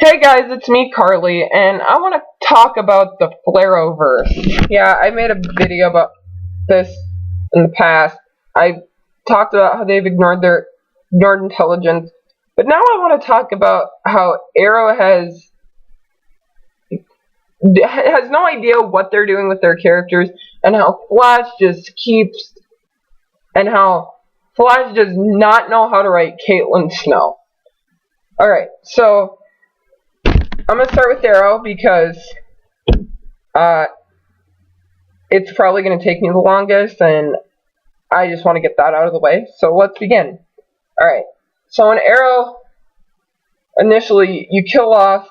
Hey guys, it's me, Carly, and I want to talk about the Flareoverse. Yeah, I made a video about this in the past. I talked about how they've ignored intelligence, but now I want to talk about how Arrow has no idea what they're doing with their characters, and how Flash does not know how to write Caitlin Snow. Alright, so I'm going to start with Arrow because it's probably going to take me the longest, and I just want to get that out of the way. So let's begin. Alright, so in Arrow, initially you kill off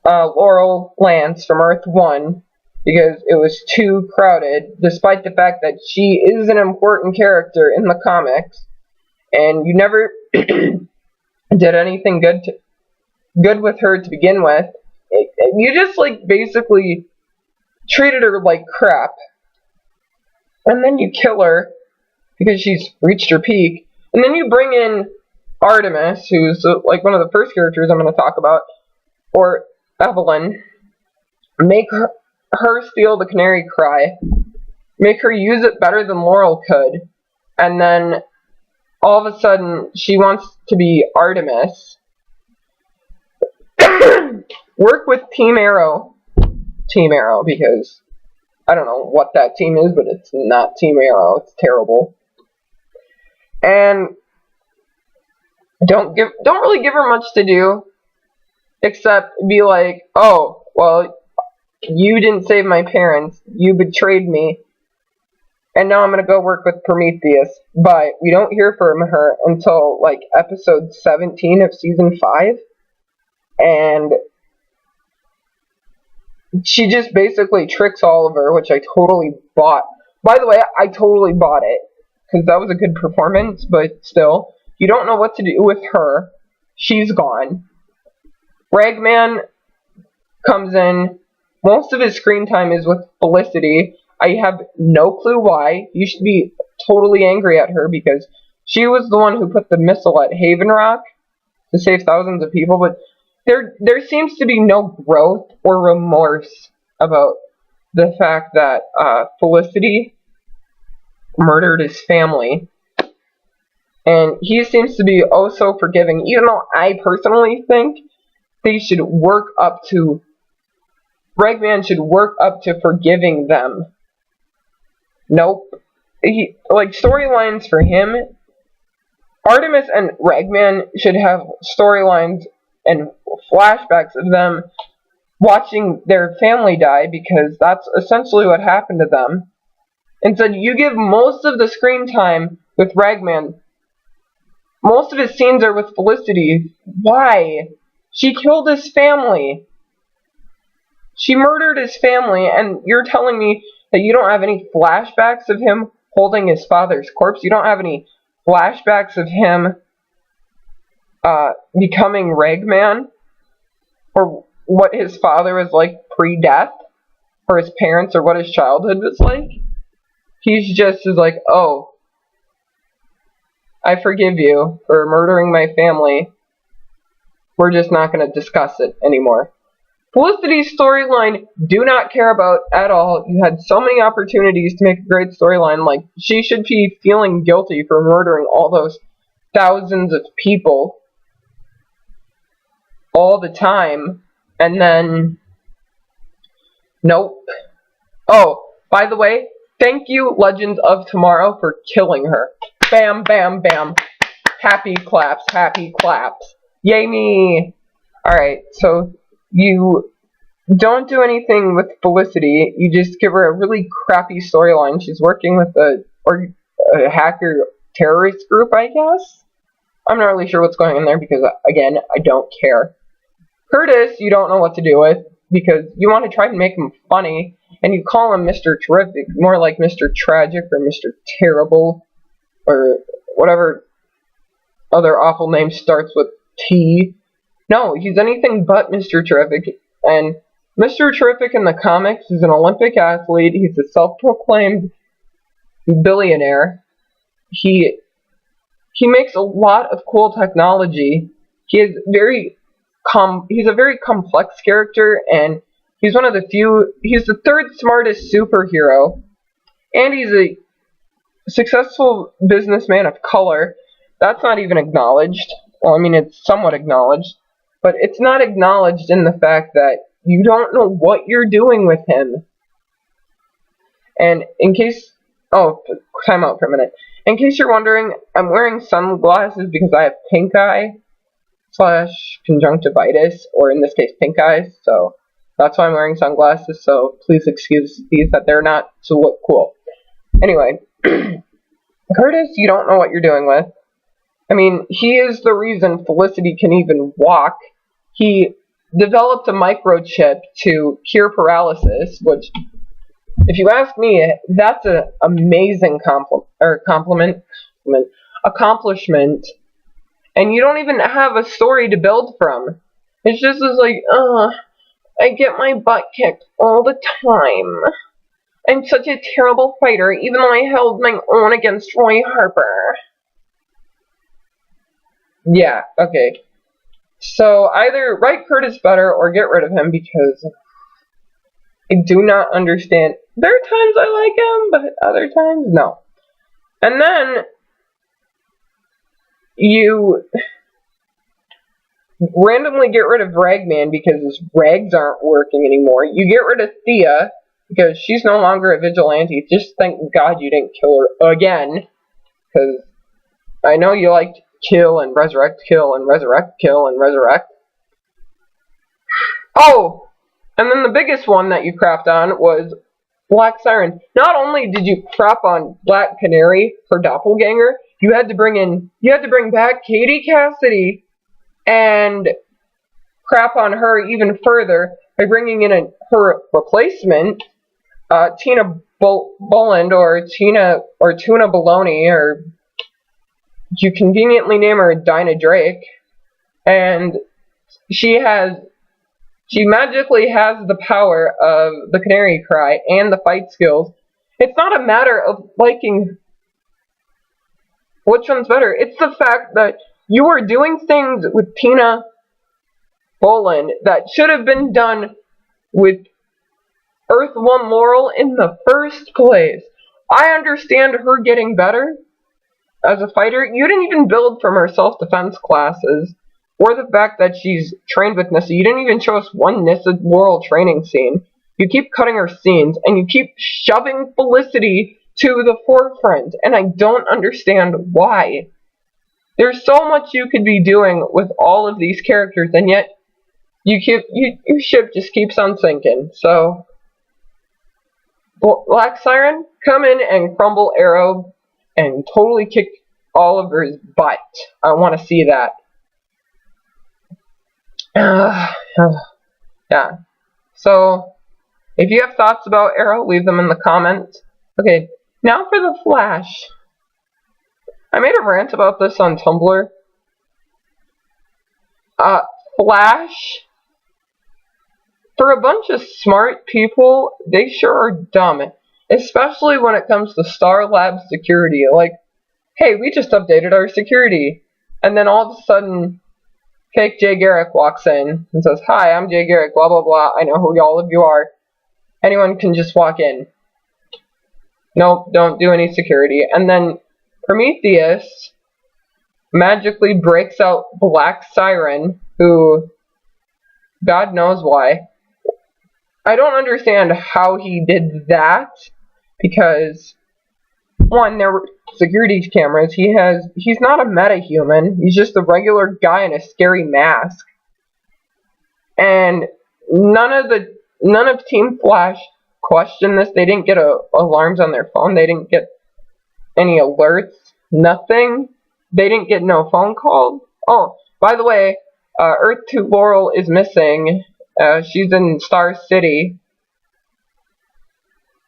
Laurel Lance from Earth 1 because it was too crowded, despite the fact that she is an important character in the comics, and you never did anything good with her to begin with. You just basically treated her like crap, and then you kill her because she's reached her peak, and then you bring in Artemis, who's one of the first characters I'm going to talk about, or Evelyn. Make her steal the Canary Cry, make her use it better than Laurel could, and then all of a sudden she wants to be Artemis. Work with Team Arrow, because I don't know what that team is, but it's not Team Arrow. It's terrible. And don't really give her much to do, except be like, oh, well, you didn't save my parents, you betrayed me, and now I'm gonna go work with Prometheus. But we don't hear from her until episode 17 of season 5. And she just basically tricks Oliver, which I totally bought. By the way, I totally bought it, because that was a good performance, but still, you don't know what to do with her. She's gone. Ragman comes in. Most of his screen time is with Felicity. I have no clue why. You should be totally angry at her, because she was the one who put the missile at Haven Rock to save thousands of people, but there seems to be no growth or remorse about the fact that Felicity murdered his family. And he seems to be oh so forgiving, even though I personally think they should work up to... Ragman should work up to forgiving them. Nope. Storylines for him... Artemis and Ragman should have storylines and flashbacks of them watching their family die, because that's essentially what happened to them. Instead, you give most of the screen time with Ragman. Most of his scenes are with Felicity. Why? She killed his family. She murdered his family, and you're telling me that you don't have any flashbacks of him holding his father's corpse? You don't have any flashbacks of him becoming Ragman, or what his father was like pre-death, or his parents, or what his childhood was like? He's just like, oh, I forgive you for murdering my family. We're just not going to discuss it anymore. Felicity's storyline, do not care about at all. You had so many opportunities to make a great storyline. She should be feeling guilty for murdering all those thousands of people all the time, and then nope. Oh, by the way, thank you, Legends of Tomorrow, for killing her. Bam, bam, bam. Happy claps, happy claps. Yay me! Alright, so you don't do anything with Felicity. You just give her a really crappy storyline. She's working with a hacker terrorist group, I guess? I'm not really sure what's going on there, because, again, I don't care. Curtis, you don't know what to do with, because you want to try to make him funny, and you call him Mr. Terrific, more like Mr. Tragic or Mr. Terrible, or whatever other awful name starts with T. No, he's anything but Mr. Terrific, and Mr. Terrific in the comics is an Olympic athlete. He's a self-proclaimed billionaire. He makes a lot of cool technology. He has very he's a very complex character, and he's one of the few, he's the third smartest superhero, and he's a successful businessman of color. That's not even acknowledged. Well, I mean, it's somewhat acknowledged, but it's not acknowledged in the fact that you don't know what you're doing with him. And in case, oh, time out for a minute. In case you're wondering, I'm wearing sunglasses because I have pink eye / conjunctivitis, or in this case, pink eyes, so that's why I'm wearing sunglasses, so please excuse these, that they're not so cool. Anyway, Curtis, you don't know what you're doing with. I mean, he is the reason Felicity can even walk. He developed a microchip to cure paralysis, which, if you ask me, that's an amazing accomplishment. And you don't even have a story to build from. It's just like, I get my butt kicked all the time. I'm such a terrible fighter, even though I held my own against Roy Harper. Yeah, okay. So either write Curtis better or get rid of him, because I do not understand. There are times I like him, but other times, no. And then you randomly get rid of Ragman because his rags aren't working anymore. You get rid of Thea because she's no longer a vigilante. Just thank God you didn't kill her again, because I know you liked kill and resurrect, kill and resurrect, kill and resurrect. Oh! And then the biggest one that you crapped on was Black Siren. Not only did you crap on Black Canary, her doppelganger, you had to bring back Katie Cassidy and crap on her even further by bringing in her replacement, Tina Boland, or Tuna Baloney, or you conveniently name her Dinah Drake, and she magically has the power of the Canary Cry and the fight skills. It's not a matter of liking which one's better. It's the fact that you are doing things with Tina Boland that should have been done with Earth 1 Laurel in the first place. I understand her getting better as a fighter. You didn't even build from her self-defense classes, or the fact that she's trained with Nissa. You didn't even show us one Nissa Laurel training scene. You keep cutting her scenes, and you keep shoving Felicity to the forefront, and I don't understand why. There's so much you could be doing with all of these characters, and yet your ship just keeps on sinking. So, Black Siren, come in and crumble Arrow and totally kick Oliver's butt. I want to see that. Yeah. So, if you have thoughts about Arrow, leave them in the comments. Okay, now for the Flash. I made a rant about this on Tumblr. Flash, for a bunch of smart people, they sure are dumb. Especially when it comes to Star Labs security. Like, hey, we just updated our security. And then all of a sudden, fake Jay Garrick walks in and says, "Hi, I'm Jay Garrick, blah blah blah, I know who all of you are. Anyone can just walk in." Nope, don't do any security. And then Prometheus magically breaks out Black Siren, who, God knows why. I don't understand how he did that, because, one, there were security cameras. He's not a metahuman. He's just a regular guy in a scary mask. And none of Team Flash questioned this. They didn't get alarms on their phone. They didn't get any alerts. Nothing. They didn't get no phone calls. Oh, by the way, Earth 2 Laurel is missing. She's in Star City.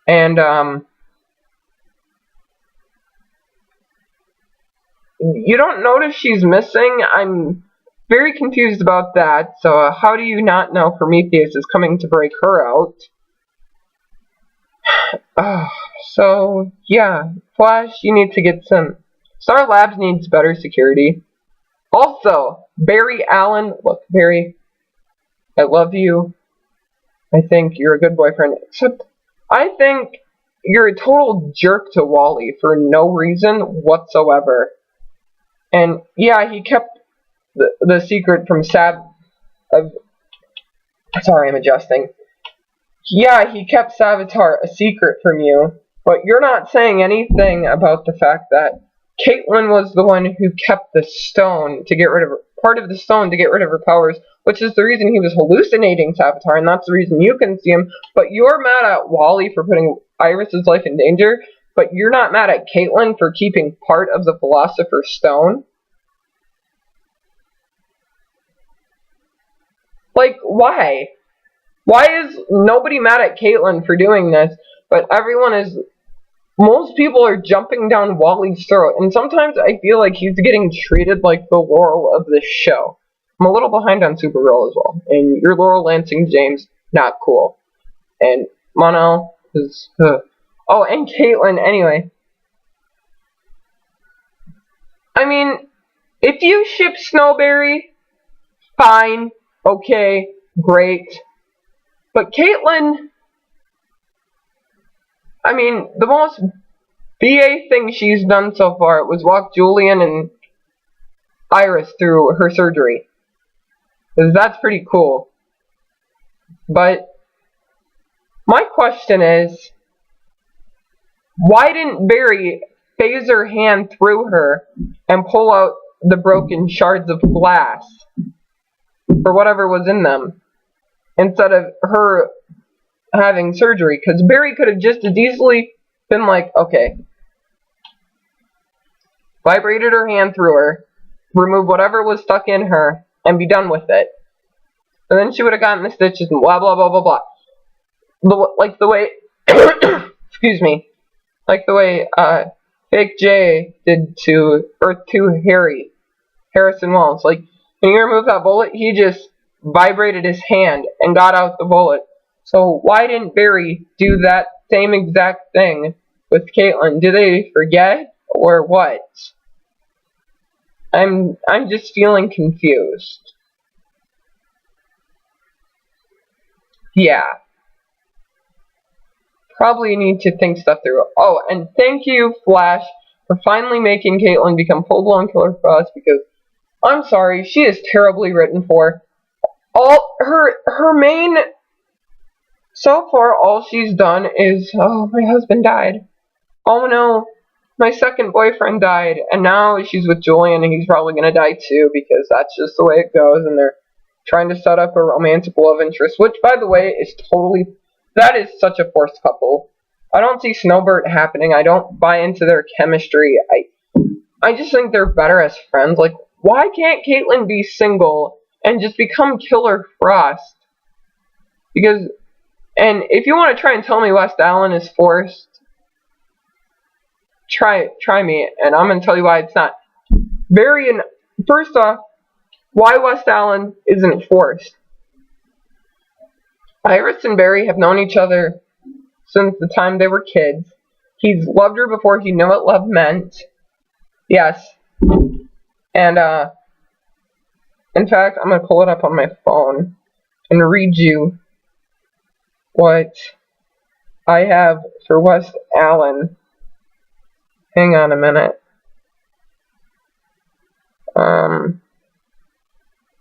And, you don't notice she's missing? I'm very confused about that. So, how do you not know Prometheus is coming to break her out? So, yeah. Flash, you need to get some... Star Labs needs better security. Also, Barry Allen... Look, Barry... I love you. I think you're a good boyfriend. Except, I think you're a total jerk to Wally for no reason whatsoever. And yeah, he kept the secret from sorry, I'm adjusting. Yeah, he kept Savitar a secret from you, but you're not saying anything about the fact that Caitlyn was the one who kept the stone to get rid of part of the stone to get rid of her powers, which is the reason he was hallucinating Savitar, and that's the reason you can see him. But you're mad at Wally for putting Iris's life in danger, but you're not mad at Caitlyn for keeping part of the Philosopher's Stone? Like, why? Why is nobody mad at Caitlyn for doing this, but most people are jumping down Wally's throat, and sometimes I feel like he's getting treated like the Laurel of this show. I'm a little behind on Supergirl as well, and your Laurel Lansing James, not cool. And Monel is, oh, and Caitlyn, anyway. I mean, if you ship Snowberry, fine, okay, great. But Caitlyn, I mean, the most BA thing she's done so far was walk Julian and Iris through her surgery. Because that's pretty cool. But my question is, why didn't Barry phase her hand through her and pull out the broken shards of glass, or whatever was in them, instead of her having surgery? Because Barry could have just as easily been like, okay, vibrated her hand through her, remove whatever was stuck in her, and be done with it. And then she would have gotten the stitches and blah blah blah blah blah. Like the way, excuse me, like the way Fake J did to Earth 2 Harrison Wells. Like, when he removed that bullet, he just vibrated his hand and got out the bullet. So why didn't Barry do that same exact thing with Caitlyn? Did they forget, or what? I'm just feeling confused. Yeah. Probably need to think stuff through. Oh, and thank you, Flash, for finally making Caitlyn become full-blown Killer Frost, because I'm sorry, she is terribly written for. All her main, so far, all she's done is, oh, my husband died. Oh no, my second boyfriend died, and now she's with Julian, and he's probably gonna die too, because that's just the way it goes, and they're trying to set up a romantic love interest, which, by the way, is totally, that is such a forced couple. I don't see Snowbird happening. I don't buy into their chemistry. I just think they're better as friends. Like, why can't Caitlyn be single and just become Killer Frost? Because, and if you want to try and tell me WestAlllen is forced, try me, and I'm going to tell you why it's not. First off, why WestAlllen isn't forced. Iris and Barry have known each other since the time they were kids. He's loved her before he knew what love meant. Yes. And, in fact, I'm going to pull it up on my phone and read you what I have for WestAlllen. Hang on a minute.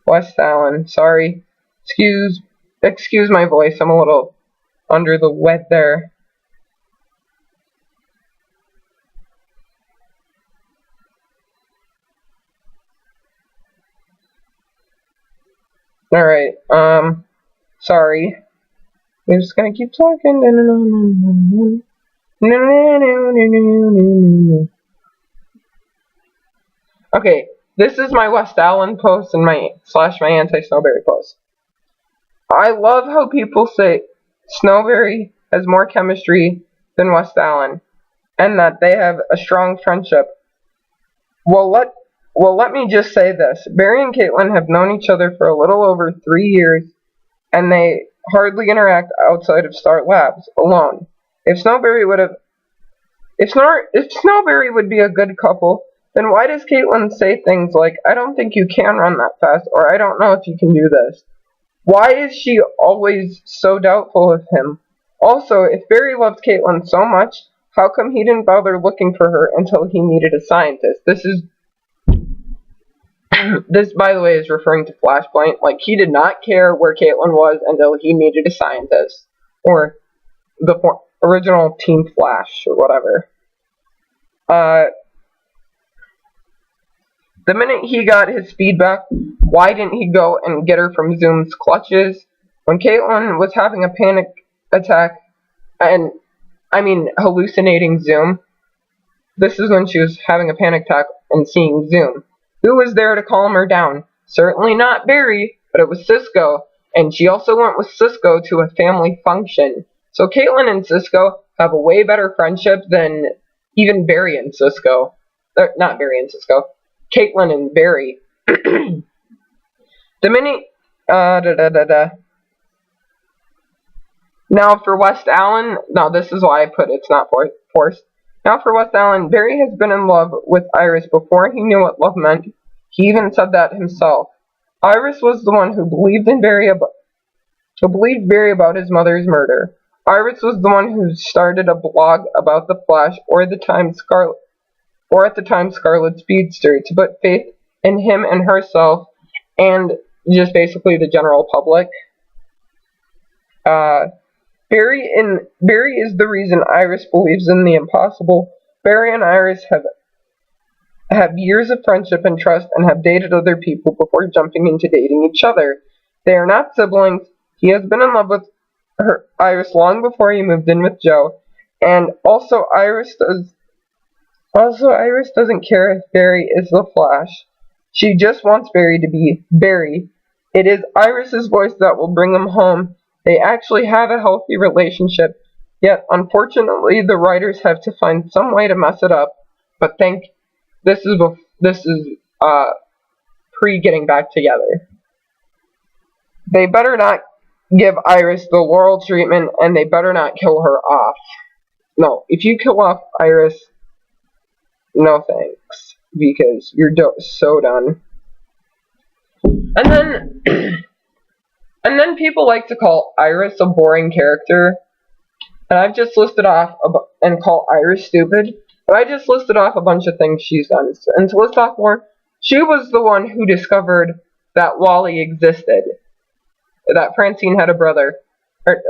WestAlllen, sorry. Excuse my voice, I'm a little under the weather. Alright, sorry. I'm just gonna keep talking. Okay, this is my WestAlllen post and my anti-Snowberry post. I love how people say Snowberry has more chemistry than WestAlllen, and that they have a strong friendship. Well, let me just say this. Barry and Caitlyn have known each other for a little over 3 years, and they hardly interact outside of Star Labs alone. If Snowberry would be a good couple, then why does Caitlyn say things like, I don't think you can run that fast, or I don't know if you can do this? Why is she always so doubtful of him? Also, if Barry loved Caitlin so much, how come he didn't bother looking for her until he needed a scientist? This, by the way, is referring to Flashpoint. Like, he did not care where Caitlin was until he needed a scientist. Or the original Team Flash, or whatever. The minute he got his speed back, why didn't he go and get her from Zoom's clutches? When Caitlin was having a panic attack, and I mean hallucinating Zoom, this is when she was having a panic attack and seeing Zoom. Who was there to calm her down? Certainly not Barry, but it was Cisco, and she also went with Cisco to a family function. So Caitlin and Cisco have a way better friendship than even Barry and Cisco. Not Barry and Cisco. Caitlin and Barry. The minute, Now for WestAlllen, no, this is why I put it's not forced. Now for WestAlllen, Barry has been in love with Iris before he knew what love meant. He even said that himself. Iris was the one who believed Barry about his mother's murder. Iris was the one who started a blog about the Flash or at the time Scarlet Speedster to put faith in him and herself and just basically the general public. Barry is the reason Iris believes in the impossible. Barry and Iris have years of friendship and trust and have dated other people before jumping into dating each other. They are not siblings. He has been in love with Iris long before he moved in with Joe, and also Iris doesn't care if Barry is the Flash. She just wants Barry to be Barry. It is Iris's voice that will bring him home. They actually have a healthy relationship, yet unfortunately the writers have to find some way to mess it up. But this is pre getting back together. They better not give Iris the Laurel treatment, and they better not kill her off. No, if you kill off Iris, no thanks, because you're so done. And then people like to call Iris a boring character, and I've just listed off and call Iris stupid. But I just listed off a bunch of things she's done, and to list off more, she was the one who discovered that Wally existed, that Francine had a brother, or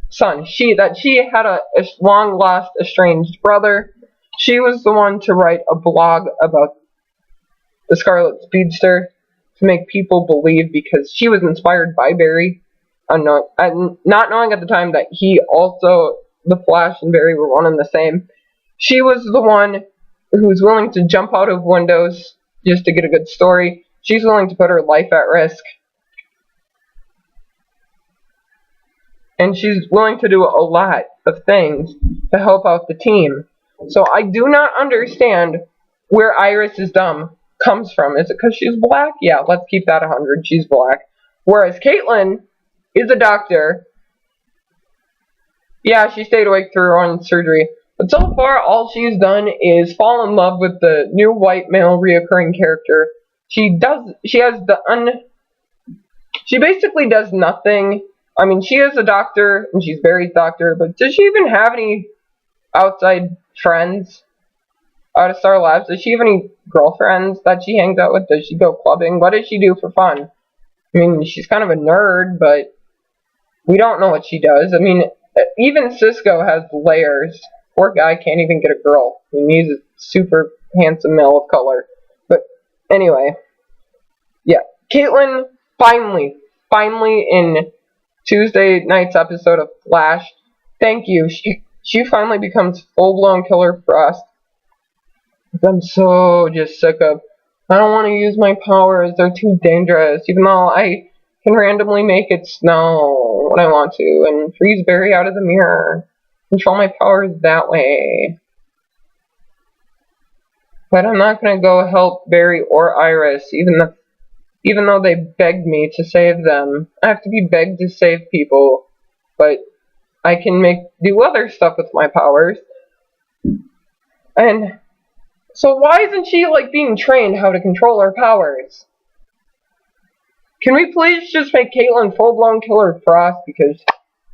son. She had a long lost estranged brother. She was the one to write a blog about the Scarlet Speedster to make people believe, because she was inspired by Barry, not knowing at the time that the Flash and Barry were one and the same. She was the one who was willing to jump out of windows just to get a good story. She's willing to put her life at risk. And she's willing to do a lot of things to help out the team. So I do not understand where Iris is dumb comes from. Is it because she's black? Yeah, let's keep that 100. She's black. Whereas Caitlin is a doctor. Yeah, she stayed awake through her own surgery. But so far, all she's done is fall in love with the new white male reoccurring character. She basically does nothing. I mean, she is a doctor, and she's Barry's doctor, but does she even have any outside friends out of Star Labs? Does she have any girlfriends that she hangs out with? Does she go clubbing? What does she do for fun? I mean, she's kind of a nerd, but we don't know what she does. I mean, even Cisco has layers. Poor guy can't even get a girl. I mean, he's a super handsome male of color. But anyway, yeah, Caitlin finally in Tuesday night's episode of Flash, thank you. She finally becomes full-blown Killer Frost. I'm so just sick of, I don't want to use my powers, they're too dangerous, even though I can randomly make it snow when I want to, and freeze Barry out of the mirror. Control my powers that way. But I'm not going to go help Barry or Iris, even though they begged me to save them. I have to be begged to save people, but I can do other stuff with my powers. And so why isn't she, like, being trained how to control her powers? Can we please just make Caitlyn full-blown Killer Frost? Because,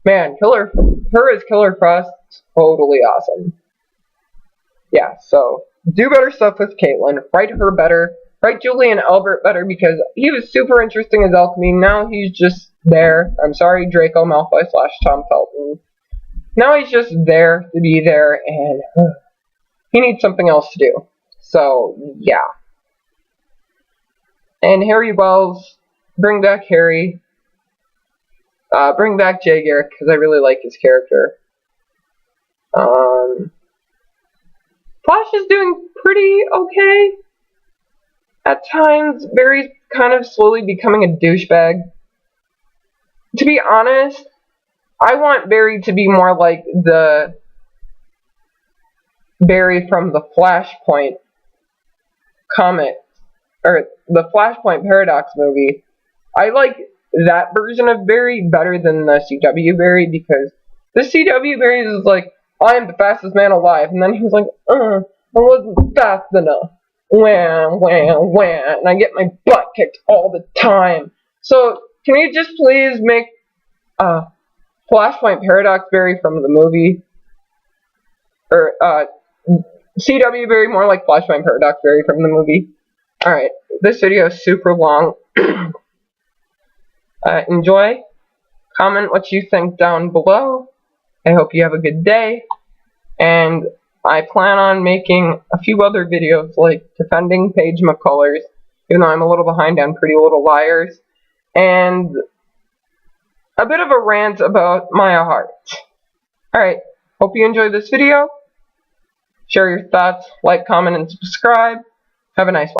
man, her as Killer Frost is totally awesome. Yeah, so, do better stuff with Caitlyn. Write her better. Write Julian Albert better, because he was super interesting as Alchemy. Now he's just there. I'm sorry, Draco Malfoy / Tom Felton. Now he's just there to be there, and he needs something else to do. So, yeah. And Harry Wells, bring back Harry. Bring back Jay Garrick, because I really like his character. Flash is doing pretty okay. At times, Barry's kind of slowly becoming a douchebag. To be honest, I want Barry to be more like the Barry from the Flashpoint comic, or the Flashpoint Paradox movie. I like that version of Barry better than the CW Barry, because the CW Barry is like, I am the fastest man alive, and then he was like, I wasn't fast enough. Wham, wham, wham, and I get my butt kicked all the time. So, can you just please make Flashpoint Paradox Barry from the movie, or CW Barry more like Flashpoint Paradox Barry from the movie? Alright, this video is super long. Enjoy. Comment what you think down below. I hope you have a good day. And I plan on making a few other videos, like defending Paige McCullers, even though I'm a little behind on Pretty Little Liars, and a bit of a rant about Maya Hart. Alright, hope you enjoyed this video. Share your thoughts, like, comment, and subscribe. Have a nice one.